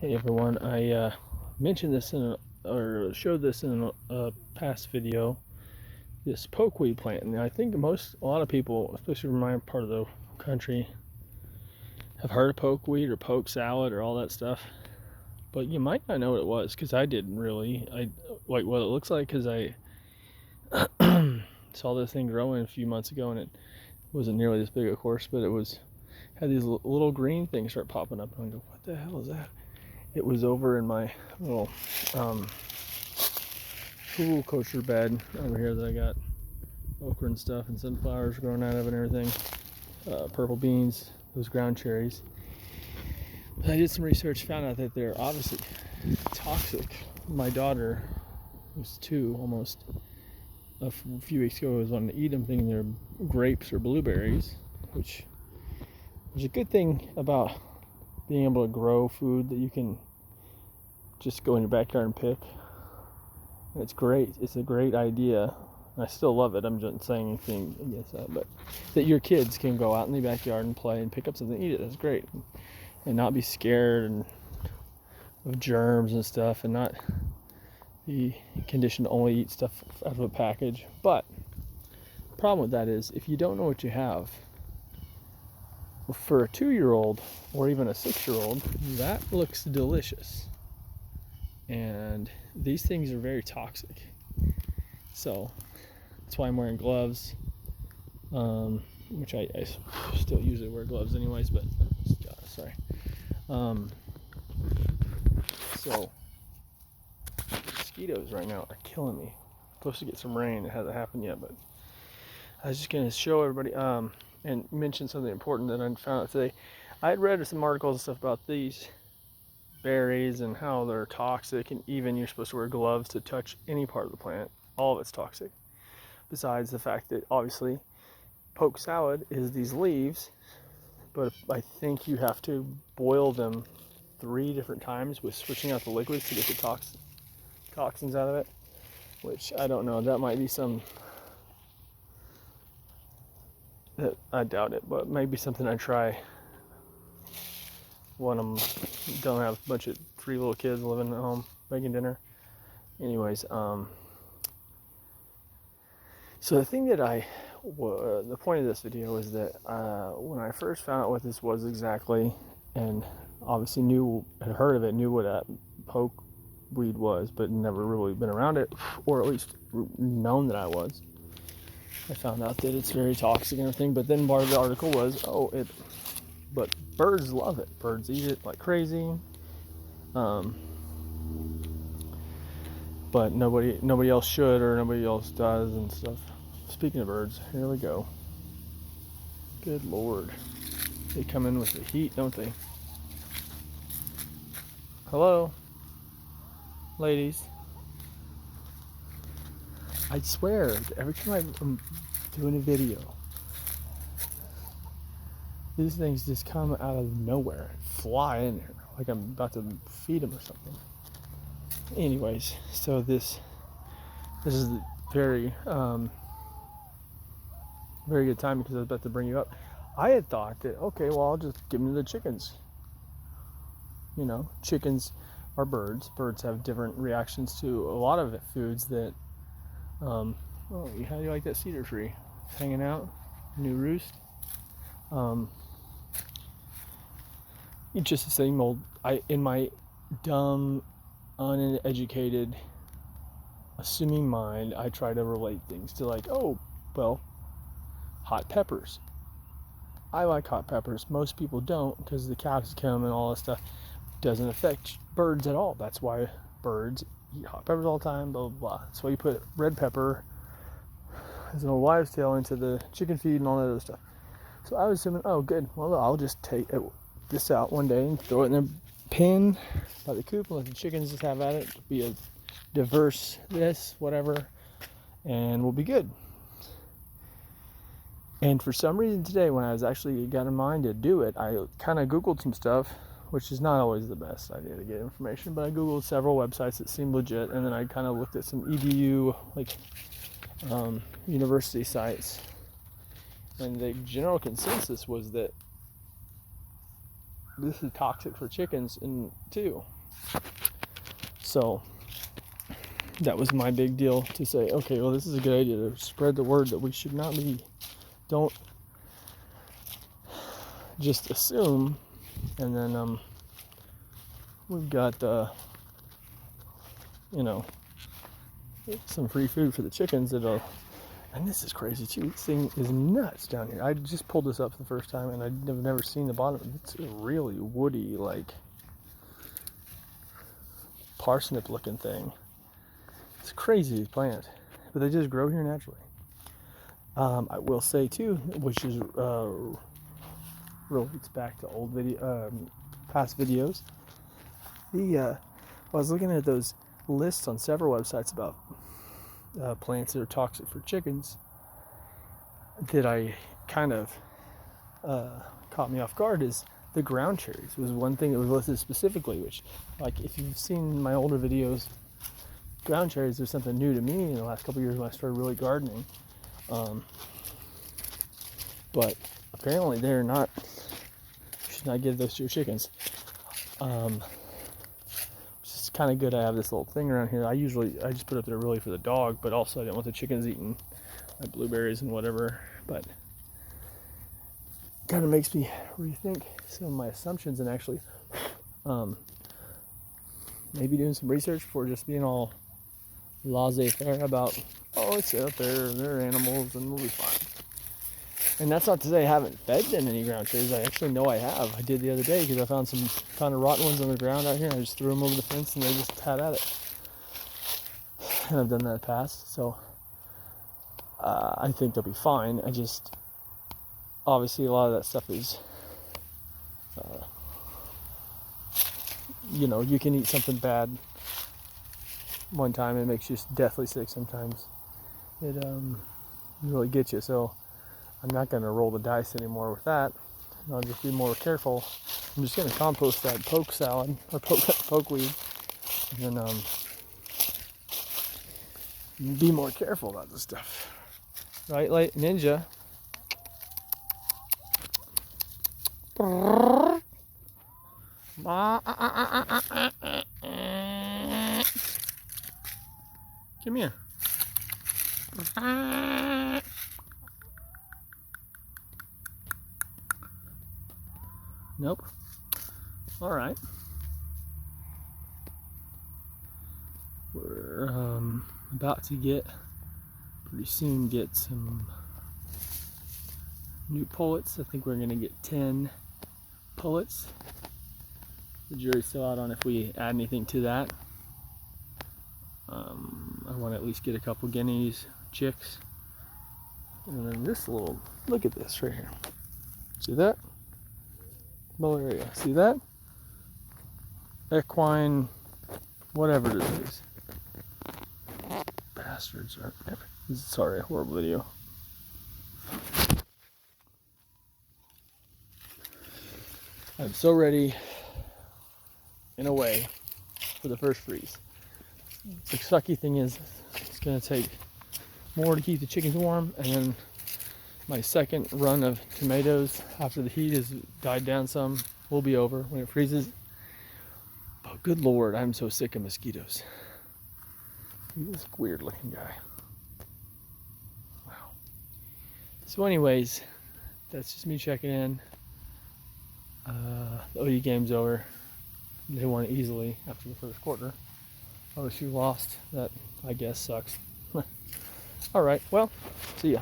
Hey everyone, I mentioned this or showed this in a past video, this pokeweed plant, and I think a lot of people, especially from my part of the country, have heard of pokeweed or poke salad or all that stuff, but you might not know what it was, because I didn't really. I like what it looks like because I saw this thing growing a few months ago, and it wasn't nearly this big, of course, but had these little green things start popping up, and I go, what the hell is that? It was over in my little pool kosher bed over here that I got okra and stuff and sunflowers growing out of and everything. Purple beans, those ground cherries. But I did some research, found out that they're obviously toxic. My daughter, who's 2 almost, a few weeks ago was wanting to eat them thinking they're grapes or blueberries, which is a good thing about being able to grow food that you can just go in your backyard and pick. It's great. It's a great idea. I still love it. I'm just saying anything against that, but that your kids can go out in the backyard and play and pick up something and eat it. That's great, and not be scared of germs and stuff, and not be conditioned to only eat stuff out of a package. But the problem with that is, if you don't know what you have, for a 2-year-old or even a 6-year-old, that looks delicious. And these things are very toxic. So that's why I'm wearing gloves, which I still usually wear gloves anyways, but sorry. So mosquitoes right now are killing me. I'm supposed to get some rain. It hasn't happened yet, but I was just going to show everybody and mention something important that I found out today. I had read some articles and stuff about these berries and how they're toxic, and even you're supposed to wear gloves to touch any part of the plant. All of it's toxic. Besides the fact that obviously poke salad is these leaves, but I think you have to boil them 3 different times with switching out the liquids to get the toxins out of it, which I don't know. That might be I doubt it, but maybe something I try when I'm don't have a bunch of 3 little kids living at home making dinner. Anyways, so the thing that the point of this video is that when I first found out what this was exactly, and obviously had heard of it, knew what a pokeweed was, but never really been around it, or at least known that I was. I found out that it's very toxic and everything, but then part of the article was, but birds love it. Birds eat it like crazy. But nobody else should, or nobody else does and stuff. Speaking of birds, here we go. Good Lord. They come in with the heat, don't they? Hello, ladies. I swear, every time I'm doing a video, these things just come out of nowhere, fly in there, like I'm about to feed them or something. Anyways, so this is very very good time, because I was about to bring you up. I had thought that, okay, well, I'll just give them to the chickens. You know, chickens are birds. Birds have different reactions to a lot of foods that, how do you like that cedar tree? It's hanging out, new roost. It's just the same old, in my dumb, uneducated, assuming mind, I try to relate things to, like, oh, well, hot peppers. I like hot peppers. Most people don't, because the capsicum and all that stuff doesn't affect birds at all. That's why birds eat hot peppers all the time, blah, blah, blah. That's why you put red pepper as an old wives' tale into the chicken feed and all that other stuff. So I was assuming, oh, good, well, I'll just take this out one day and throw it in their pen by the coop and let the chickens just have at it. Be a diverse whatever, and we'll be good. And for some reason today, when I was actually got in mind to do it, I kind of Googled some stuff, which is not always the best idea to get information, but I Googled several websites that seemed legit, and then I kind of looked at some EDU, like university sites, and the general consensus was that this is toxic for chickens and too. So that was my big deal to say, okay, well, this is a good idea to spread the word that we should not be, don't just assume. And then we've got some free food for the chickens that'll. And this is crazy too. This thing is nuts down here. I just pulled this up for the first time, and I've never seen the bottom. It's a really woody, like parsnip-looking thing. It's a crazy plant, but they just grow here naturally. I will say too, which is relates back to old past videos. I was looking at those lists on several websites about plants that are toxic for chickens. That I kind of caught me off guard is the ground cherries was one thing that was listed specifically, which, like, if you've seen my older videos, ground cherries are something new to me in the last couple of years when I started really gardening. But apparently they're not, you should not give those to your chickens. It's kind of good I have this little thing around here. I just put it there really for the dog, but also I didn't want the chickens eating my blueberries and whatever. But kind of makes me rethink some of my assumptions and actually maybe doing some research before just being all laissez-faire about, oh, it's out there, they're animals and we'll be fine. And that's not to say I haven't fed them any ground cherries. I actually know I have. I did the other day because I found some kind of rotten ones on the ground out here. I just threw them over the fence and they just had at it. And I've done that in the past. So I think they'll be fine. I just, obviously a lot of that stuff is, you can eat something bad one time and it makes you deathly sick sometimes. It really gets you. So I'm not going to roll the dice anymore with that. I'll just be more careful. I'm just going to compost that poke salad, or pokeweed, and then be more careful about this stuff. Right, like Ninja? Come here. Nope. All right. We're about to pretty soon get some new pullets. I think we're gonna get 10 pullets. The jury's still out on if we add anything to that. I want to at least get a couple guineas, chicks, and then this little. Look at this right here. See that? Malaria. See that? Equine, whatever it is. Bastards are. Sorry, horrible video. I'm so ready, in a way, for the first freeze. The sucky thing is, it's going to take more to keep the chickens warm, and then my second run of tomatoes after the heat has died down some will be over when it freezes. But good Lord, I'm so sick of mosquitoes. This weird looking guy. Wow. So anyways, that's just me checking in. The OU game's over. They won easily after the first quarter. OSU lost. That, I guess, sucks. All right, well, see ya.